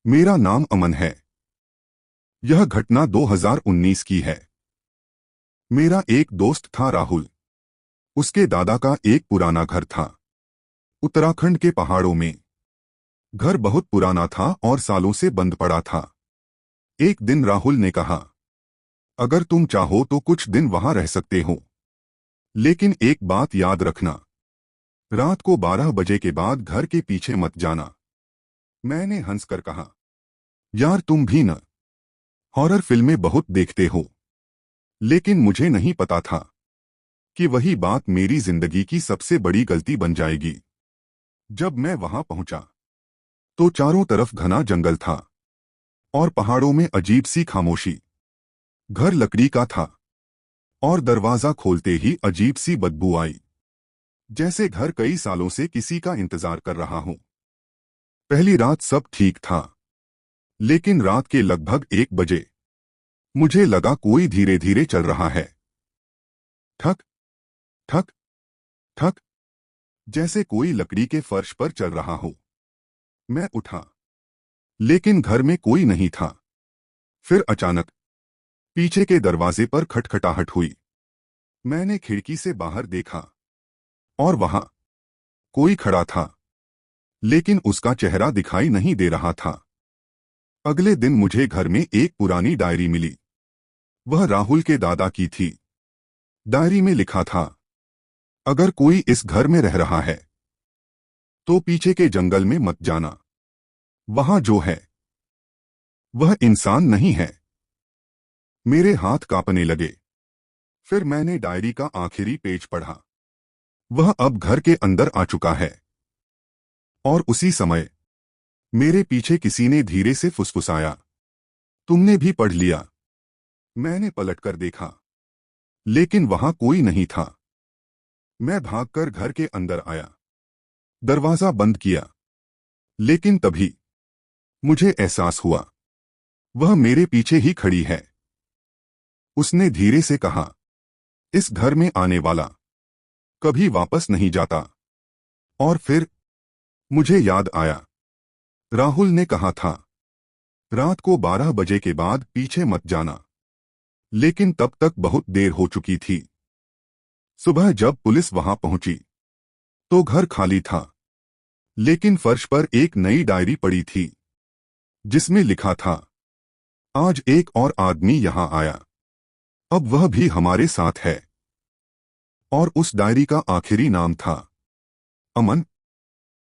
मेरा नाम अमन है। यह घटना 2019 की है। मेरा एक दोस्त था राहुल। उसके दादा का एक पुराना घर था, उत्तराखंड के पहाड़ों में। घर बहुत पुराना था और सालों से बंद पड़ा था। एक दिन राहुल ने कहा, अगर तुम चाहो तो कुछ दिन वहां रह सकते हो, लेकिन एक बात याद रखना, रात को 12 बजे के बाद घर के पीछे मत जाना। मैंने हंसकर कहा, यार तुम भी न हॉरर फिल्में बहुत देखते हो। लेकिन मुझे नहीं पता था कि वही बात मेरी जिंदगी की सबसे बड़ी गलती बन जाएगी। जब मैं वहां पहुंचा तो चारों तरफ घना जंगल था और पहाड़ों में अजीब सी खामोशी। घर लकड़ी का था और दरवाजा खोलते ही अजीब सी बदबू आई, जैसे घर कई सालों से किसी का इंतजार कर रहा हो। पहली रात सब ठीक था, लेकिन रात के लगभग 1 बजे मुझे लगा कोई धीरे धीरे चल रहा है। ठक ठक ठक, जैसे कोई लकड़ी के फर्श पर चल रहा हो। मैं उठा, लेकिन घर में कोई नहीं था। फिर अचानक पीछे के दरवाजे पर खटखटाहट हुई। मैंने खिड़की से बाहर देखा और वहां कोई खड़ा था, लेकिन उसका चेहरा दिखाई नहीं दे रहा था। अगले दिन मुझे घर में एक पुरानी डायरी मिली। वह राहुल के दादा की थी। डायरी में लिखा था, अगर कोई इस घर में रह रहा है तो पीछे के जंगल में मत जाना। वहां जो है वह इंसान नहीं है। मेरे हाथ कांपने लगे। फिर मैंने डायरी का आखिरी पेज पढ़ा। वह अब घर के अंदर आ चुका है। और उसी समय मेरे पीछे किसी ने धीरे से फुसफुसाया, तुमने भी पढ़ लिया? मैंने पलटकर देखा, लेकिन वहां कोई नहीं था। मैं भागकर घर के अंदर आया, दरवाजा बंद किया, लेकिन तभी मुझे एहसास हुआ वह मेरे पीछे ही खड़ी है। उसने धीरे से कहा, इस घर में आने वाला कभी वापस नहीं जाता। और फिर मुझे याद आया, राहुल ने कहा था, रात को 12 बजे के बाद पीछे मत जाना। लेकिन तब तक बहुत देर हो चुकी थी। सुबह जब पुलिस वहां पहुंची तो घर खाली था, लेकिन फर्श पर एक नई डायरी पड़ी थी, जिसमें लिखा था, आज एक और आदमी यहां आया, अब वह भी हमारे साथ है। और उस डायरी का आखिरी नाम था अमन।